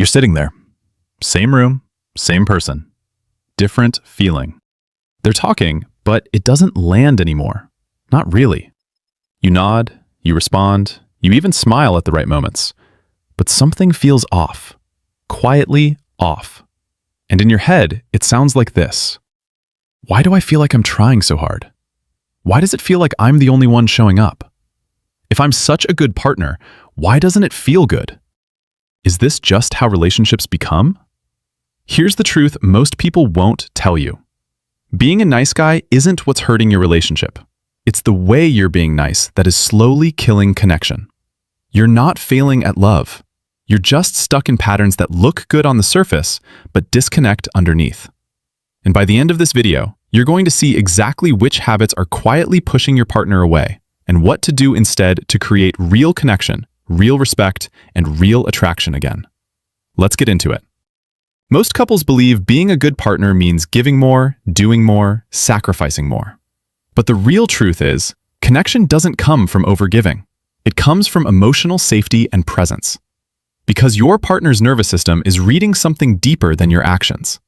You're sitting there. Same room, same person. Different feeling. They're talking, but it doesn't land anymore. Not really. You nod, you respond, you even smile at the right moments. But something feels off. Quietly off. And in your head, it sounds like this. Why do I feel like I'm trying so hard? Why does it feel like I'm the only one showing up? If I'm such a good partner, why doesn't it feel good? Is this just how relationships become? Here's the truth most people won't tell you. Being a nice guy isn't what's hurting your relationship. It's the way you're being nice that is slowly killing connection. You're not failing at love. You're just stuck in patterns that look good on the surface, but disconnect underneath. And by the end of this video, you're going to see exactly which habits are quietly pushing your partner away and what to do instead to create real connection, real respect, and real attraction again. Let's get into it. Most couples believe being a good partner means giving more, doing more, sacrificing more. But the real truth is, connection doesn't come from overgiving. It comes from emotional safety and presence. Because your partner's nervous system is reading something deeper than your actions.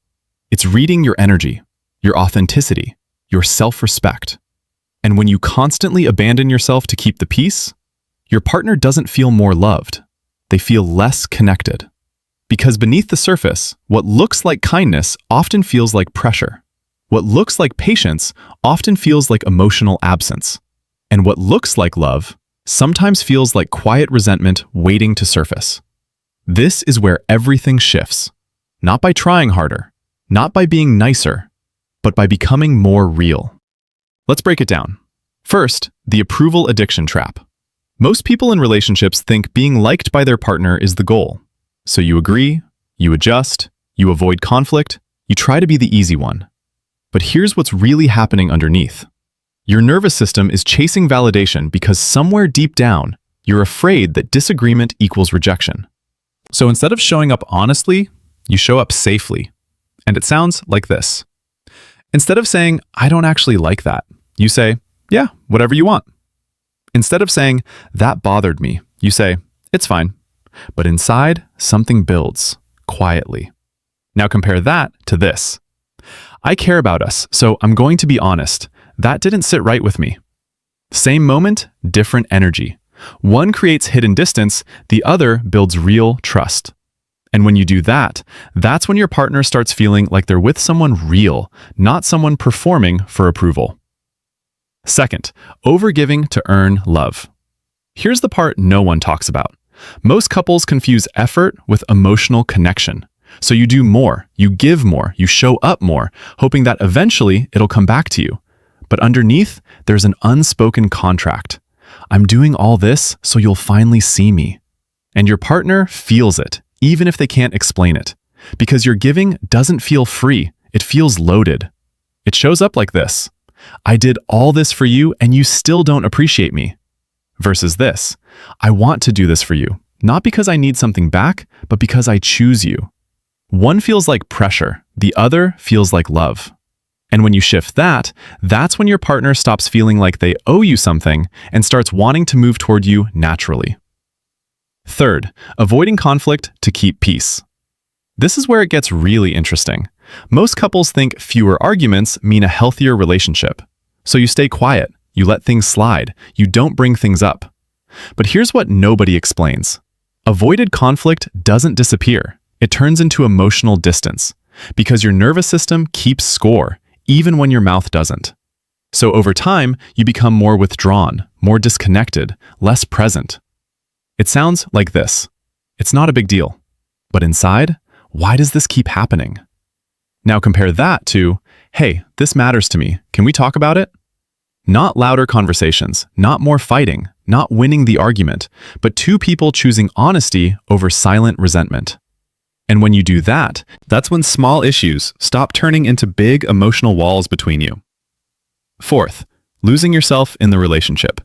It's reading your energy, your authenticity, your self-respect. And when you constantly abandon yourself to keep the peace, your partner doesn't feel more loved. They feel less connected. Because beneath the surface, what looks like kindness often feels like pressure. What looks like patience often feels like emotional absence. And what looks like love sometimes feels like quiet resentment waiting to surface. This is where everything shifts. Not by trying harder, not by being nicer, but by becoming more real. Let's break it down. First, the approval addiction trap. Most people in relationships think being liked by their partner is the goal. So you agree, you adjust, you avoid conflict, you try to be the easy one. But here's what's really happening underneath. Your nervous system is chasing validation because somewhere deep down, you're afraid that disagreement equals rejection. So instead of showing up honestly, you show up safely. And it sounds like this. Instead of saying, I don't actually like that, you say, yeah, whatever you want. Instead of saying, that bothered me, you say, it's fine. But inside, something builds, quietly. Now compare that to this. I care about us, so I'm going to be honest. That didn't sit right with me. Same moment, different energy. One creates hidden distance, the other builds real trust. And when you do that, that's when your partner starts feeling like they're with someone real, not someone performing for approval. Second, overgiving to earn love. Here's the part no one talks about. Most couples confuse effort with emotional connection. So you do more, you give more, you show up more, hoping that eventually it'll come back to you. But underneath, there's an unspoken contract. I'm doing all this so you'll finally see me. And your partner feels it, even if they can't explain it. Because your giving doesn't feel free, it feels loaded. It shows up like this. I did all this for you and you still don't appreciate me. Versus this. I want to do this for you, not because I need something back, but because I choose you. One feels like pressure, the other feels like love. And when you shift that, that's when your partner stops feeling like they owe you something and starts wanting to move toward you naturally. Third, avoiding conflict to keep peace. This is where it gets really interesting. Most couples think fewer arguments mean a healthier relationship. So you stay quiet, you let things slide, you don't bring things up. But here's what nobody explains. Avoided conflict doesn't disappear. It turns into emotional distance because your nervous system keeps score, even when your mouth doesn't. So over time, you become more withdrawn, more disconnected, less present. It sounds like this. It's not a big deal. But inside, why does this keep happening? Now compare that to, hey, this matters to me. Can we talk about it? Not louder conversations, not more fighting, not winning the argument, but two people choosing honesty over silent resentment. And when you do that, that's when small issues stop turning into big emotional walls between you. Fourth, losing yourself in the relationship.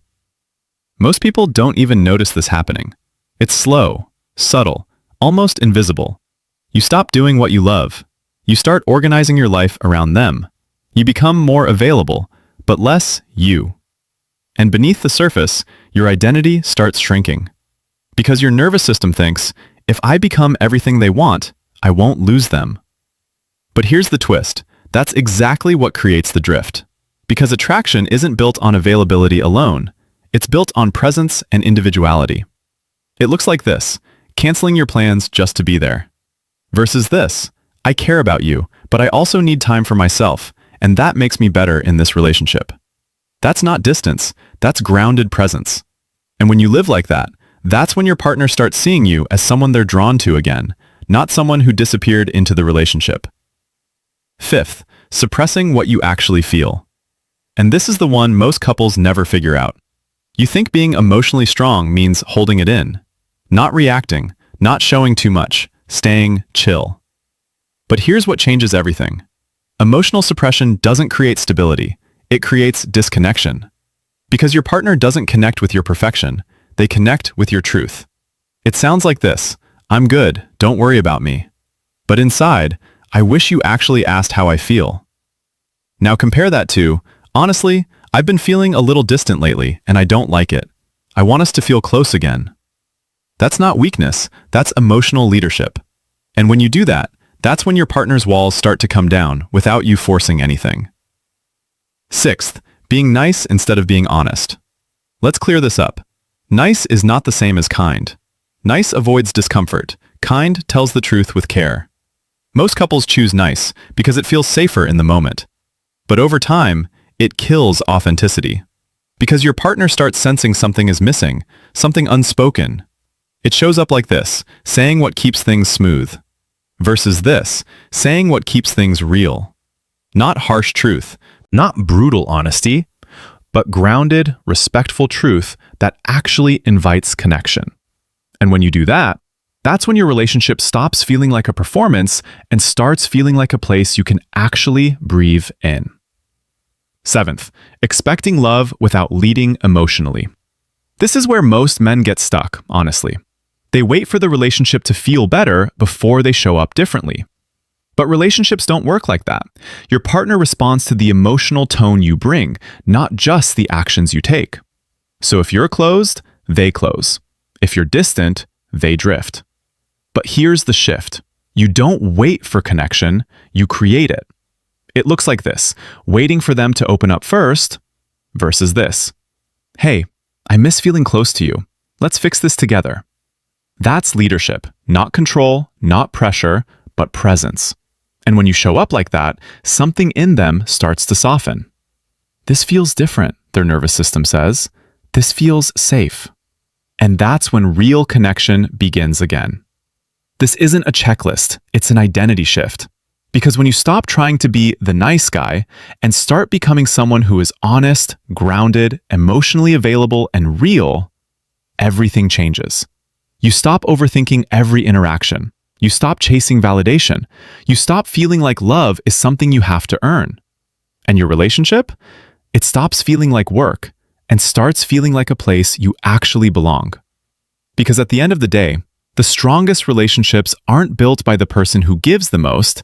Most people don't even notice this happening. It's slow, subtle, almost invisible. You stop doing what you love. You start organizing your life around them. You become more available, but less you. And beneath the surface, your identity starts shrinking. Because your nervous system thinks, If I become everything they want, I won't lose them. But here's the twist. That's exactly what creates the drift. Because attraction isn't built on availability alone. It's built on presence and individuality. It looks like this: canceling your plans just to be there. Versus this: I care about you, but I also need time for myself, and that makes me better in this relationship. That's not distance, that's grounded presence. And when you live like that, that's when your partner starts seeing you as someone they're drawn to again, not someone who disappeared into the relationship. Fifth, suppressing what you actually feel. And this is the one most couples never figure out. You think being emotionally strong means holding it in, not reacting, not showing too much, staying chill. But here's what changes everything. Emotional suppression doesn't create stability, it creates disconnection. Because your partner doesn't connect with your perfection, they connect with your truth. It sounds like this: I'm good, don't worry about me. But inside, I wish you actually asked how I feel. Now compare that to, honestly, I've been feeling a little distant lately and I don't like it. I want us to feel close again. That's not weakness, that's emotional leadership. And when you do that, that's when your partner's walls start to come down without you forcing anything. Sixth, being nice instead of being honest. Let's clear this up. Nice is not the same as kind. Nice avoids discomfort. Kind tells the truth with care. Most couples choose nice because it feels safer in the moment. But over time, it kills authenticity. Because your partner starts sensing something is missing, something unspoken. It shows up like this: saying what keeps things smooth. Versus this: saying what keeps things real. Not harsh truth, not brutal honesty, but grounded, respectful truth that actually invites connection. And when you do that, that's when your relationship stops feeling like a performance and starts feeling like a place you can actually breathe in. Seventh, expecting love without leading emotionally. This is where most men get stuck, honestly. They wait for the relationship to feel better before they show up differently. But relationships don't work like that. Your partner responds to the emotional tone you bring, not just the actions you take. So if you're closed, they close. If you're distant, they drift. But here's the shift. You don't wait for connection, you create it. It looks like this: waiting for them to open up first, versus this: hey, I miss feeling close to you. Let's fix this together. That's leadership, not control, not pressure, but presence. And when you show up like that, something in them starts to soften. This feels different, their nervous system says. This feels safe. And that's when real connection begins again. This isn't a checklist, it's an identity shift. Because when you stop trying to be the nice guy and start becoming someone who is honest, grounded, emotionally available, and real, everything changes. You stop overthinking every interaction. You stop chasing validation. You stop feeling like love is something you have to earn. And your relationship? It stops feeling like work and starts feeling like a place you actually belong. Because at the end of the day, the strongest relationships aren't built by the person who gives the most.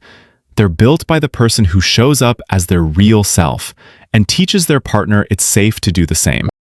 They're built by the person who shows up as their real self and teaches their partner it's safe to do the same.